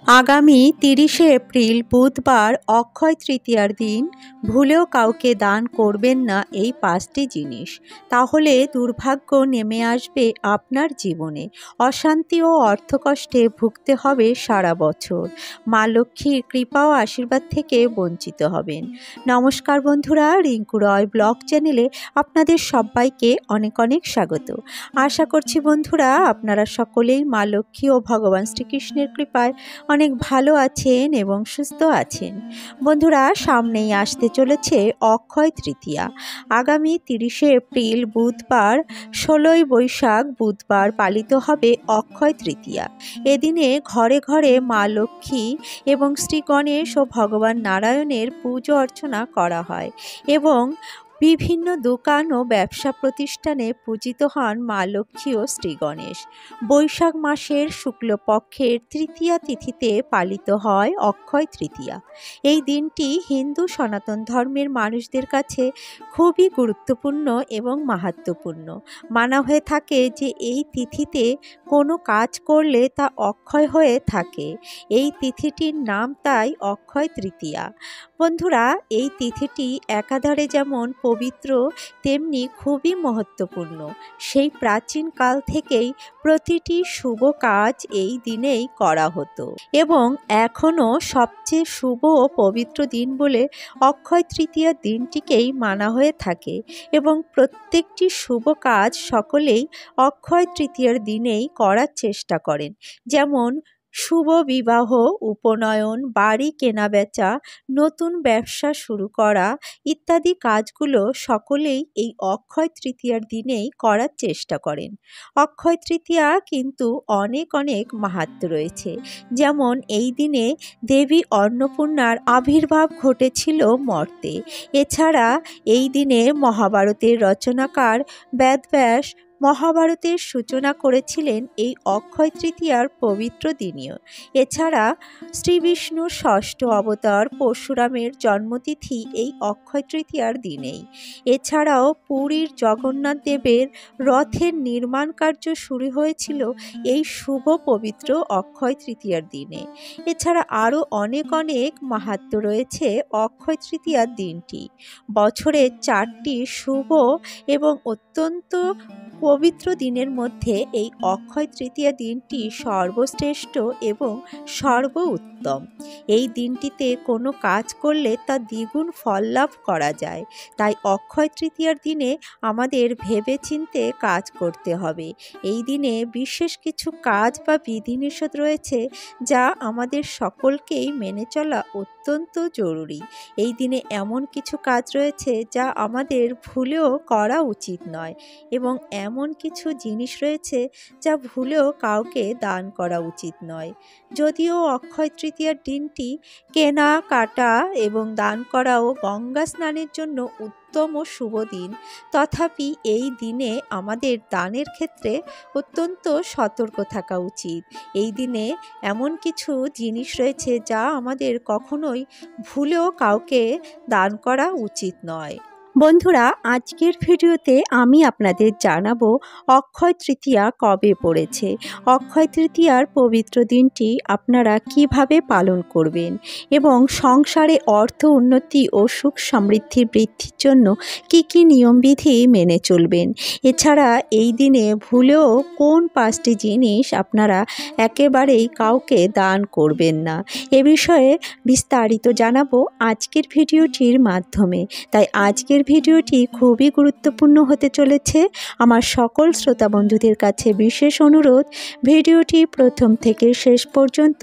আগামী ৩০শে এপ্রিল বুধবার অক্ষয় তৃতীয়ার দিন ভুলেও কাউকে দান করবেন না এই ৫টি জিনিস। তাহলে দুর্ভাগ্য নেমে আসবে আপনার জীবনে, অশান্তি ও অর্থকষ্টে ভুগতে হবে সারা বছর, মা লক্ষ্মীর কৃপা ও আশীর্বাদ থেকে বঞ্চিত হবেন। নমস্কার বন্ধুরা, রিঙ্কু রয় ব্লগ চ্যানেলে আপনাদের সবাইকে অনেক অনেক স্বাগত। আশা করছি বন্ধুরা আপনারা সকলেই মা লক্ষ্মী ও ভগবান শ্রীকৃষ্ণের কৃপায় অনেক ভালো আছেন এবং সুস্থ আছেন। বন্ধুরা, সামনেই আসতে চলেছে অক্ষয় তৃতীয়া। আগামী ৩০শে এপ্রিল বুধবার ১৬ই বৈশাখ বুধবার পালিত হবে অক্ষয় তৃতীয়া। এদিনে ঘরে ঘরে মা লক্ষ্মী এবং শ্রী গণেশ ও ভগবান নারায়ণের পুজো অর্চনা করা হয় এবং বিভিন্ন দোকান ও ব্যবসা প্রতিষ্ঠানে পূজিত হন মা লক্ষ্মী ও শ্রী গণেশ। বৈশাখ মাসের শুক্লপক্ষের তৃতীয়া তিথিতে পালিত হয় অক্ষয় তৃতীয়া। এই দিনটি হিন্দু সনাতন ধর্মের মানুষদের কাছে খুবই গুরুত্বপূর্ণ এবং মাহাত্ম্যপূর্ণ। মানা হয়ে থাকে যে এই তিথিতে কোনো কাজ করলে তা অক্ষয় হয়ে থাকে। এই তিথিটির নাম তাই অক্ষয় তৃতীয়া। বন্ধুরা, এই তিথিটি একাধারে যেমন পবিত্র তেমনি খুবই মহত্বপূর্ণ। সেই প্রাচীন কাল থেকেই প্রতিটি শুভ কাজ এই দিনেই করা হতো এবং এখনও সবচেয়ে শুভ ও পবিত্র দিন বলে অক্ষয় তৃতীয়ার দিনটিকেই মানা হয়ে থাকে এবং প্রত্যেকটি শুভ কাজ সকলেই অক্ষয় তৃতীয়ার দিনেই করার চেষ্টা করেন। যেমন শুভ বিবাহ, উপনয়ন, বাড়ি কেনাবেচা, নতুন ব্যবসা শুরু করা ইত্যাদি কাজগুলো সকলেই এই অক্ষয় তৃতীয়ার দিনেই করার চেষ্টা করেন। অক্ষয় তৃতীয়া কিন্তু অনেক অনেক মাহাত্ম্য রয়েছে। যেমন এই দিনে দেবী অন্নপূর্ণার আবির্ভাব ঘটেছিল মর্তে। এছাড়া এই দিনে মহাভারতের রচনাকার বেদব্যাস মহাভারতের সূচনা করেছিলেন এই অক্ষয় তৃতীয়ার পবিত্র দিনেও। এছাড়া শ্রী বিষ্ণুর ষষ্ঠ অবতার পরশুরামের জন্মতিথি এই অক্ষয় তৃতীয়ার দিনেই। এছাড়াও পুরীর জগন্নাথ দেবের রথের নির্মাণ কার্য শুরু হয়েছিল এই শুভ পবিত্র অক্ষয় তৃতীয়ার দিনে। এছাড়া আরও অনেক অনেক মাহাত্ম্য রয়েছে অক্ষয় তৃতীয়ার দিনটি। বছরের 4টি শুভ এবং অত্যন্ত পবিত্র দিনের মধ্যে এই অক্ষয় তৃতীয়া দিনটি সর্বশ্রেষ্ঠ এবং সর্বোত্তম। এই দিনটিতে কোনো কাজ করলে তা দ্বিগুণ ফল লাভ করা যায়। তাই অক্ষয় তৃতীয়ার দিনে আমাদের ভেবেচিন্তে কাজ করতে হবে। এই দিনে বিশেষ কিছু কাজ বা বিধিনিষেধ রয়েছে যা আমাদের সকলকেই মেনে চলা অত্যন্ত জরুরি। এই দিনে এমন কিছু কাজ রয়েছে যা আমাদের ভুলেও করা উচিত নয় এবং এমন কিছু জিনিস রয়েছে যা ভুলেও কাউকে দান করা উচিত নয়। যদিও অক্ষয় তৃতীয়ার দিনটি কেনাকাটা এবং দান করাও গঙ্গা স্নানের জন্য উত্তম ও শুভ দিন, তথাপি এই দিনে আমাদের দানের ক্ষেত্রে অত্যন্ত সতর্ক থাকা উচিত। এই দিনে এমন কিছু জিনিস রয়েছে যা আমাদের কখনোই ভুলেও কাউকে দান করা উচিত নয়। বন্ধুরা, আজকের ভিডিওতে আমি আপনাদের জানাবো অক্ষয় তৃতীয়া কবে পড়েছে, অক্ষয় তৃতীয়ার পবিত্র দিনটি আপনারা কিভাবে পালন করবেন এবং সংসারে অর্থ উন্নতি ও সুখ সমৃদ্ধি বৃদ্ধির জন্য কি কি নিয়মবিধি মেনে চলবেন। এছাড়া এই দিনে ভুলেও কোন 5টি জিনিস আপনারা একেবারেই কাউকে দান করবেন না, এ বিষয়ে বিস্তারিত জানাবো আজকের ভিডিওটির মাধ্যমে। তাই আজকের ভিডিওটি খুবই গুরুত্বপূর্ণ হতে চলেছে। আমার সকল শ্রোতা বন্ধুদের কাছে বিশেষ অনুরোধ, ভিডিওটি প্রথম থেকে শেষ পর্যন্ত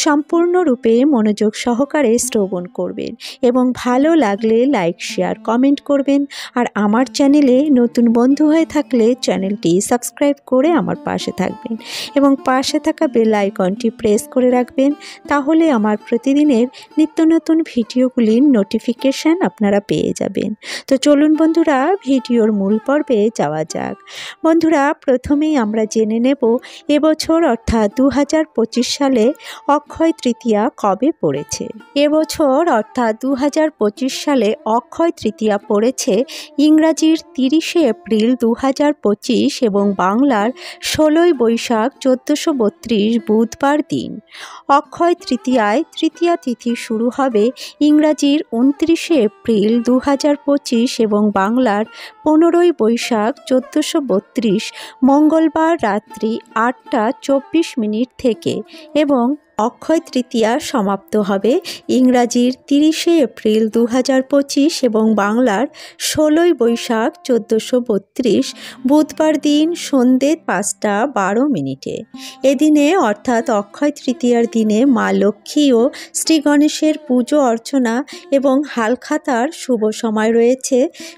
সম্পূর্ণরূপে মনোযোগ সহকারে শ্রবণ করবেন এবং ভালো লাগলে লাইক, শেয়ার, কমেন্ট করবেন। আর আমার চ্যানেলে নতুন বন্ধু হয়ে থাকলে চ্যানেলটি সাবস্ক্রাইব করে আমার পাশে থাকবেন এবং পাশে থাকা বেল আইকনটি প্রেস করে রাখবেন। তাহলে আমার প্রতিদিনের নিত্য নতুন ভিডিওগুলির নোটিফিকেশান আপনারা পেয়ে যাবেন। তো চলুন বন্ধুরা ভিডিওর মূল পর্বে যাওয়া যাক। বন্ধুরা প্রথমেই আমরা জেনে নেব এবছর অর্থাৎ 2025 সালে অক্ষয় তৃতীয়া কবে পড়েছে। এবছর অর্থাৎ 2025 সালে অক্ষয় তৃতীয়া পড়েছে ইংরাজির 30শে এপ্রিল 2025 এবং বাংলার 16ই বৈশাখ 1432 বুধবার দিন। অক্ষয় তৃতীয়ায় তৃতীয়া তিথি শুরু হবে ইংরাজির 29শে এপ্রিল 2025 এবং বাংলার 15ই বৈশাখ 1432 মঙ্গলবার রাত্রি 8টা 24 থেকে এবং অক্ষয় তৃতীয়া সমাপ্ত হবে ইংরাজির 30শে এপ্রিল 2025 এবং বাংলার 16ই বৈশাখ 1432 বুধবার দিন সন্ধ্যে 5টা 12 এদিনে অর্থাৎ অক্ষয় তৃতীয়ার দিনে মা লক্ষ্মী ও শ্রী গণেশের পুজো অর্চনা এবং হালখাতার শুভ সময় রয়েছে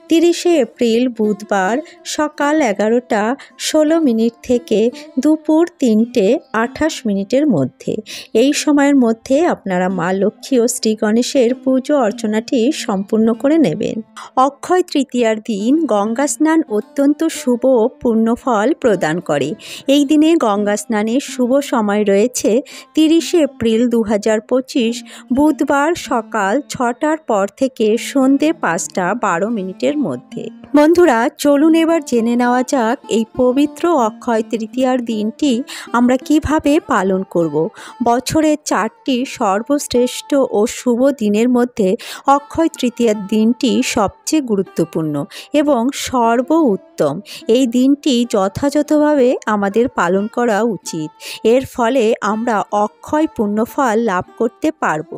30শে এপ্রিল বুধবার সকাল 11টা 16 থেকে দুপুর 3টে 28 মধ্যে। এই সময়ের মধ্যে আপনারা মা লক্ষ্মী ও শ্রী গণেশের পুজো অর্চনাটি সম্পূর্ণ করে নেবেন। অক্ষয় তৃতীয়ার দিন গঙ্গা স্নান অত্যন্ত শুভ ও পুণ্যফল প্রদান করে। এই দিনে গঙ্গা স্নানের শুভ সময় রয়েছে 30শে এপ্রিল 2025 বুধবার সকাল 6টার পর থেকে সন্ধ্যে 5টা 12 মধ্যে। বন্ধুরা চলুন এবার জেনে নেওয়া যাক এই পবিত্র অক্ষয় তৃতীয়ার দিনটি আমরা কিভাবে পালন করব। বছরের 4টি সর্বশ্রেষ্ঠ ও শুভ দিনের মধ্যে অক্ষয় তৃতীয়ার দিনটি সবচেয়ে গুরুত্বপূর্ণ এবং সর্বোত্তম। এই দিনটি যথাযথভাবে আমাদের পালন করা উচিত। এর ফলে আমরা অক্ষয় পুণ্যফল লাভ করতে পারব।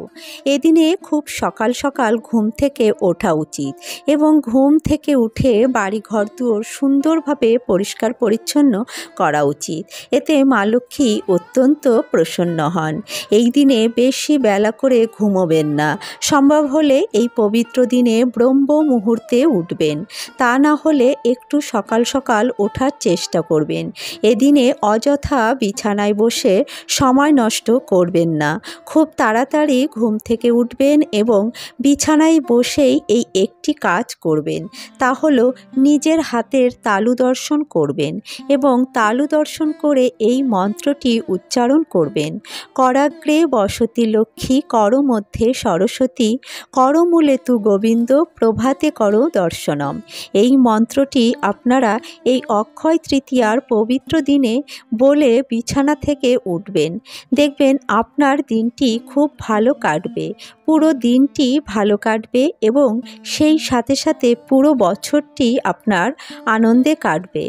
এদিনে খুব সকাল সকাল ঘুম থেকে ওঠা উচিত এবং ঘুম থেকে উঠে বাড়ি ঘরদুয়ার সুন্দরভাবে পরিষ্কার পরিচ্ছন্ন করা উচিত। এতে মা লক্ষ্মী অত্যন্ত প্রসন্ন হন। এই দিনে বেশি বেলা করে ঘুমোবেন না। সম্ভব হলে এই পবিত্র দিনে ব্রহ্ম মুহূর্তে উঠবেন, তা না হলে একটু সকাল সকাল ওঠার চেষ্টা করবেন। এদিনে অযথা বিছানায় বসে সময় নষ্ট করবেন না। খুব তাড়াতাড়ি ঘুম থেকে উঠবেন এবং বিছানায় বসেই এই একটি কাজ করবেন, তা হলো নিজের হাতের তালু দর্শন করবেন এবং তালু দর্শন করে এই মন্ত্রটি উচ্চারণ করবেন। করাগ্রে বসতি লক্ষ্মী, কর মধ্যে সরস্বতী, করমূলে তু গোবিন্দ, প্রভাতে কর দর্শনম। এই মন্ত্রটি আপনারা এই অক্ষয় তৃতীয়ার পবিত্র দিনে বলে বিছানা থেকে উঠবেন। দেখবেন আপনার দিনটি খুব ভালো কাটবে, পুরো দিনটি ভালো কাটবে এবং সেই সাথে সাথে পুরো বছরটি আপনার আনন্দে কাটবে।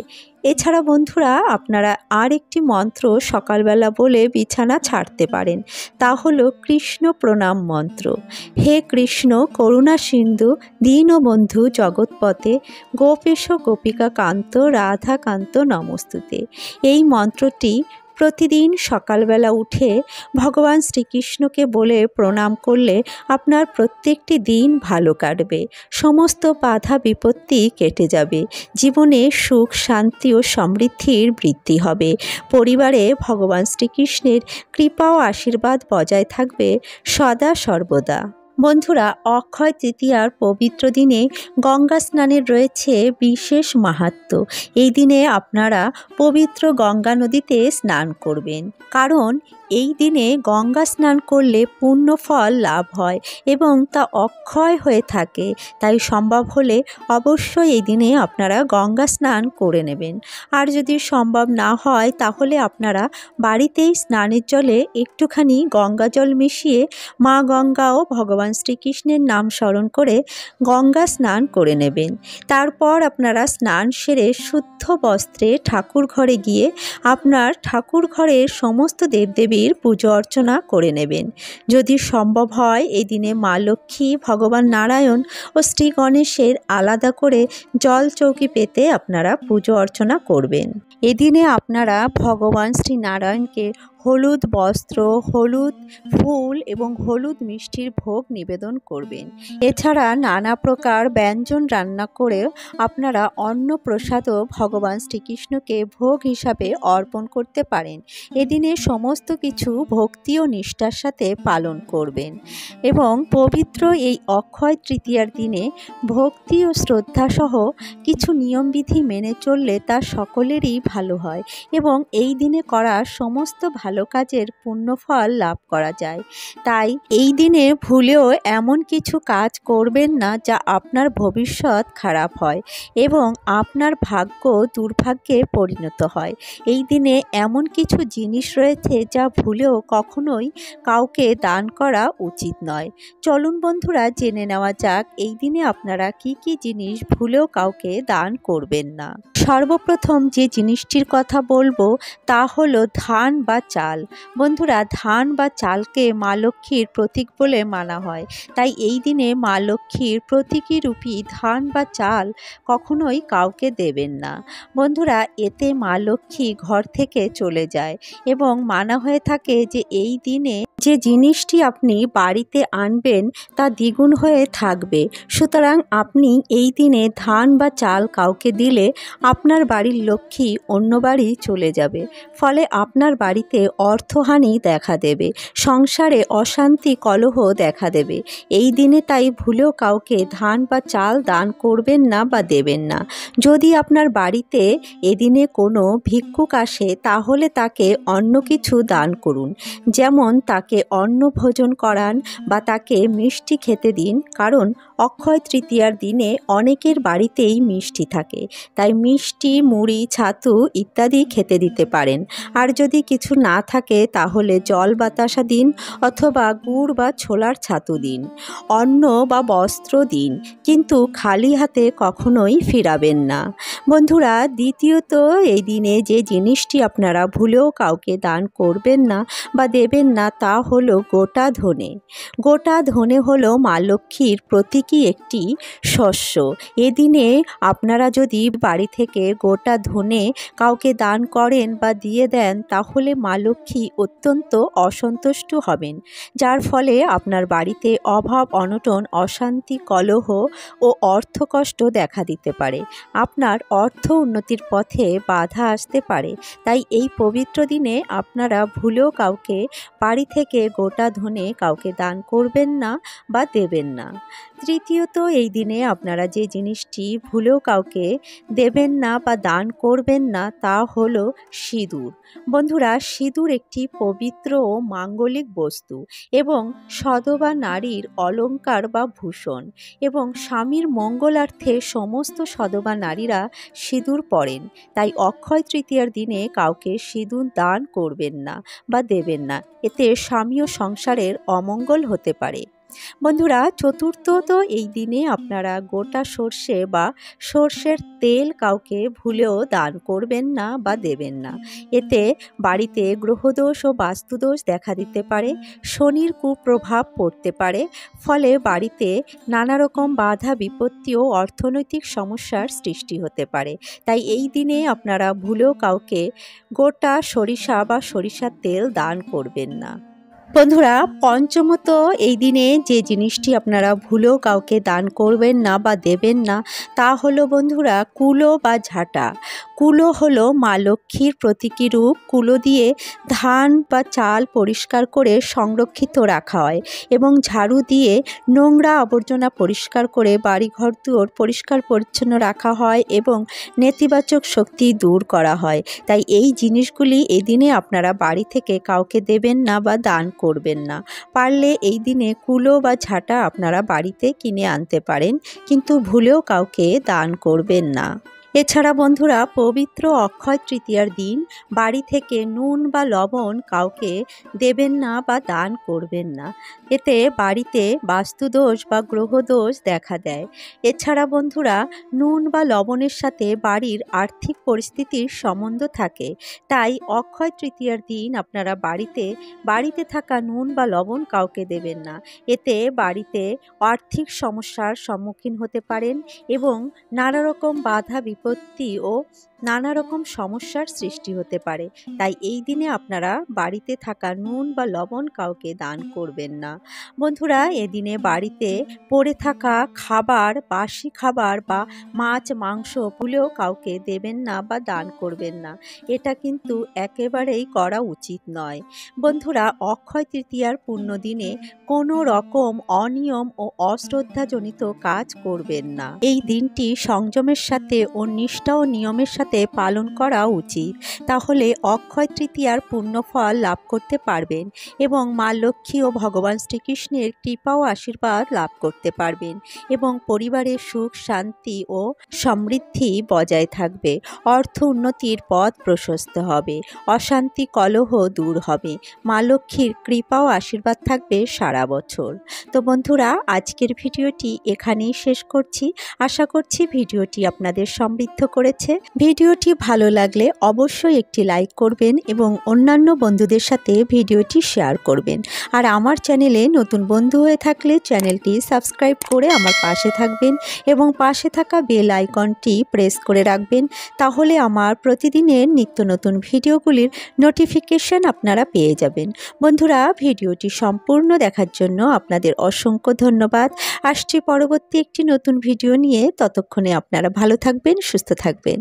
এছাড়া বন্ধুরা আপনারা আর একটি মন্ত্র সকালবেলা বলে বিছানা ছাড়তে পারেন, তা হলো কৃষ্ণ প্রণাম মন্ত্র। হে কৃষ্ণ করুণা সিন্ধু দীনবন্ধু জগৎপতে, গোপেশ গোপিকা কান্ত রাধা কান্ত নমস্তুতে। এই মন্ত্রটি প্রতিদিন সকালবেলা উঠে ভগবান শ্রীকৃষ্ণকে বলে প্রণাম করলে আপনার প্রত্যেকটি দিন ভালো কাটবে, সমস্ত বাধা বিপত্তি কেটে যাবে, জীবনে সুখ শান্তি ও সমৃদ্ধির বৃদ্ধি হবে, পরিবারে ভগবান শ্রীকৃষ্ণের কৃপা ও আশীর্বাদ বজায় থাকবে সদা সর্বদা। বন্ধুরা অক্ষয় তৃতীয়ার পবিত্র দিনে গঙ্গা স্নানের রয়েছে বিশেষ মাহাত্ম্য। এই দিনে আপনারা পবিত্র গঙ্গা নদীতে স্নান করবেন, কারণ এই দিনে গঙ্গা স্নান করলে পুণ্য ফল লাভ হয় এবং তা অক্ষয় হয়ে থাকে। তাই সম্ভব হলে অবশ্যই এই দিনে আপনারা গঙ্গা স্নান করে নেবেন। আর যদি সম্ভব না হয় তাহলে আপনারা বাড়িতেই স্নানের জলে একটুখানি গঙ্গা জল মিশিয়ে মা গঙ্গা ও ভগবান শ্রীকৃষ্ণের নাম স্মরণ করে গঙ্গা স্নান করে নেবেন। তারপর আপনারা স্নান সেরে শুদ্ধ বস্ত্রে ঠাকুর ঘরে গিয়ে আপনার ঠাকুর ঘরের সমস্ত দেবদেবীর পুজো অর্চনা করে নেবেন। যদি সম্ভব হয় এই দিনে মা লক্ষ্মী, ভগবান নারায়ণ ও শ্রী গণেশের আলাদা করে জল চৌকি পেতে আপনারা পুজো অর্চনা করবেন। এদিনে আপনারা ভগবান শ্রী নারায়ণকে হলুদ বস্ত্র, হলুদ ফুল এবং হলুদ মিষ্টির ভোগ নিবেদন করবেন। এছাড়া নানা প্রকার ব্যঞ্জন রান্না করে আপনারা অন্ন প্রসাদও ভগবান শ্রীকৃষ্ণকে ভোগ হিসাবে অর্পণ করতে পারেন। এদিনে সমস্ত কিছু ভক্তি ও নিষ্ঠার সাথে পালন করবেন এবং পবিত্র এই অক্ষয় তৃতীয়ার দিনে ভক্তি ও শ্রদ্ধাসহ কিছু নিয়মবিধি মেনে চললে তা সকলেরই ভালো হয় এবং এই দিনে করা সমস্ত ভালো কাজের পুণ্যফল লাভ করা যায়। তাই এই দিনে ভুলেও এমন কিছু কাজ করবেন না যা আপনার ভবিষ্যৎ খারাপ হয় এবং আপনার ভাগ্য দুর্ভাগ্যে পরিণত হয়। এই দিনে এমন কিছু জিনিস রয়েছে যা ভুলেও কখনোই কাউকে দান করা উচিত নয়। চলুন বন্ধুরা, জেনে নেওয়া যাক এই দিনে আপনারা কি কি জিনিস ভুলেও কাউকে দান করবেন না। সর্বপ্রথম যে জিনিসটির কথা বলবো তা হলো ধান বা চাল। বন্ধুরা, ধান বা চালকে মা লক্ষ্মীর প্রতীক বলে মানা হয়। তাই এই দিনে মা লক্ষ্মীর প্রতীকী রূপী ধান বা চাল কখনোই কাউকে দেবেন না। বন্ধুরা, এতে মা লক্ষ্মী ঘর থেকে চলে যায় এবং মানা হয়ে থাকে যে এই দিনে যে জিনিসটি আপনি বাড়িতে আনবেন তা দ্বিগুণ হয়ে থাকবে। সুতরাং আপনি এই দিনে ধান বা চাল কাউকে দিলে আপনার বাড়ির লক্ষ্মী অন্য বাড়ি চলে যাবে। ফলে আপনার বাড়িতে অর্থহানি দেখা দেবে, সংসারে অশান্তি কলহ দেখা দেবে। এই দিনে তাই ভুলেও কাউকে ধান বা চাল দান করবেন না বা দেবেন না। যদি আপনার বাড়িতে এদিনে কোনো ভিক্ষুক আসে তাহলে তাকে অন্য কিছু দান করুন, যেমন তাকে অন্ন ভোজন করান বা তাকে মিষ্টি খেতে দিন। কারণ অক্ষয় তৃতীয়ার দিনে অনেকের বাড়িতেই মিষ্টি থাকে, তাই মিষ্টি, মুড়ি, ছাতু ইত্যাদি খেতে দিতে পারেন। আর যদি কিছু না থাকে তাহলে জল বাতাসা দিন অথবা গুড় বা ছোলার ছাতু দিন। অন্ন বা বস্ত্র দিন, কিন্তু খালি হাতে কখনোই ফিরাবেন না। বন্ধুরা, দ্বিতীয়ত এই দিনে যে জিনিসটি আপনারা ভুলেও কাউকে দান করবেন না বা দেবেন না তা হলো গোটা ধনে। গোটা ধনে হলো মা লক্ষ্মীর প্রতীকী একটি শস্য। এদিনে আপনারা যদি বাড়ি থেকে গোটা ধনে কাউকে দান করেন বা দিয়ে দেন তাহলে মা লক্ষ্মী অত্যন্ত অসন্তুষ্ট হবেন, যার ফলে আপনার বাড়িতে অভাব অনটন, অশান্তি, কলহ ও অর্থকষ্ট দেখা দিতে পারে। আপনার অর্থ উন্নতির পথে বাধা আসতে পারে। তাই এই পবিত্র দিনে আপনারা ভুলেও কাউকে বাড়ি থেকে গোটা ধনে কাউকে দান করবেন না বা দেবেন না। তৃতীয়ত এই দিনে আপনারা যে জিনিসটি ভুলেও কাউকে দেবেন না বা দান করবেন না তা হলো সিঁদুর। বন্ধুরা, সিঁদুর একটি পবিত্র ও মাঙ্গলিক বস্তু এবং সধবা নারীর অলংকার বা ভূষণ, এবং স্বামীর মঙ্গলার্থে সমস্ত সধবা নারীরা সিঁদুর পরেন। তাই অক্ষয় তৃতীয়ার দিনে কাউকে সিঁদুর দান করবেন না বা দেবেন না, এতে স্বামী ও সংসারের অমঙ্গল হতে পারে। বন্ধুরা, চতুর্থত এই দিনে আপনারা গোটা সর্ষে বা সর্ষের তেল কাউকে ভুলেও দান করবেন না বা দেবেন না। এতে বাড়িতে গ্রহদোষ ও বাস্তুদোষ দেখা দিতে পারে, শনির কুপ্রভাব পড়তে পারে। ফলে বাড়িতে নানা রকম বাধা বিপত্তি ও অর্থনৈতিক সমস্যার সৃষ্টি হতে পারে। তাই এই দিনে আপনারা ভুলেও কাউকে গোটা সরিষা বা সরিষার তেল দান করবেন না। বন্ধুরা, পঞ্চমত এই দিনে যে জিনিসটি আপনারা ভুলেও কাউকে দান করবেন না বা দেবেন না তা হলো বন্ধুরা কুলো বা ঝাঁটা। কুলো হলো মা লক্ষ্মীর প্রতীকী রূপ। কুলো দিয়ে ধান বা চাল পরিষ্কার করে সংরক্ষিত রাখা হয় এবং ঝাড়ু দিয়ে নোংরা আবর্জনা পরিষ্কার করে বাড়িঘর দুয়ার পরিষ্কার পরিচ্ছন্ন রাখা হয় এবং নেতিবাচক শক্তি দূর করা হয়। তাই এই জিনিসগুলি এই দিনে আপনারা বাড়ি থেকে কাউকে দেবেন না বা দান করবেন না। পারলে এই দিনে কুলো বা ঝাঁটা আপনারা বাড়িতে কিনে আনতে পারেন, কিন্তু ভুলেও কাউকে দান করবেন না। এছাড়া বন্ধুরা, পবিত্র অক্ষয় তৃতীয়ার দিন বাড়ি থেকে নুন বা লবণ কাউকে দেবেন না বা দান করবেন না। এতে বাড়িতে বাস্তুদোষ বা গ্রহদোষ দেখা দেয়। এছাড়া বন্ধুরা, নুন বা লবণের সাথে বাড়ির আর্থিক পরিস্থিতির সম্বন্ধ থাকে। তাই অক্ষয় তৃতীয়ার দিন আপনারা বাড়িতে থাকা নুন বা লবণ কাউকে দেবেন না। এতে বাড়িতে আর্থিক সমস্যার সম্মুখীন হতে পারেন এবং নানা রকম বাধা বিপত্তি ও নানা রকম সমস্যার সৃষ্টি হতে পারে। তাই এই দিনে আপনারা বাড়িতে থাকা নুন বা লবণ কাউকে দান করবেন না। বন্ধুরা, এদিনে বাড়িতে পড়ে থাকা খাবার, বাসি খাবার বা মাছ মাংস ভুলেও কাউকে দেবেন না বা দান করবেন না। এটা কিন্তু একেবারেই করা উচিত নয়। বন্ধুরা, অক্ষয় তৃতীয়ার পুণ্য দিনে কোনো রকম অনিয়ম ও অশ্রদ্ধাজনিত কাজ করবেন না। এই দিনটি সংযমের সাথে ও নিষ্ঠা ও নিয়মের সাথে পালন করা উচিত। তাহলে অক্ষয় তৃতীয়ার পুণ্যফল লাভ করতে পারবেন এবং মা লক্ষ্মী ও ভগবান শ্রীকৃষ্ণের কৃপা ও আশীর্বাদ লাভ করতে পারবেন এবং পরিবারের সুখ শান্তি ও সমৃদ্ধি বজায় থাকবে। অর্থ উন্নতির পথ প্রশস্ত হবে, অশান্তি কলহ দূর হবে, মা লক্ষ্মীর কৃপা ও আশীর্বাদ থাকবে সারা বছর। তো বন্ধুরা, আজকের ভিডিওটি এখানেই শেষ করছি। আশা করছি ভিডিওটি আপনাদের সমৃদ্ধ করেছে। ভিডিওটি ভালো লাগলে অবশ্যই একটি লাইক করবেন এবং অন্যান্য বন্ধুদের সাথে ভিডিওটি শেয়ার করবেন। আর আমার চ্যানেলে নতুন বন্ধু হয়ে থাকলে চ্যানেলটি সাবস্ক্রাইব করে আমার পাশে থাকবেন এবং পাশে থাকা বেল আইকনটি প্রেস করে রাখবেন। তাহলে আমার প্রতিদিনের নিত্য নতুন ভিডিওগুলির নোটিফিকেশন আপনারা পেয়ে যাবেন। বন্ধুরা, ভিডিওটি সম্পূর্ণ দেখার জন্য আপনাদের অসংখ্য ধন্যবাদ। আসছি পরবর্তী একটি নতুন ভিডিও নিয়ে। ততক্ষণে আপনারা ভালো থাকবেন, সুস্থ থাকবেন।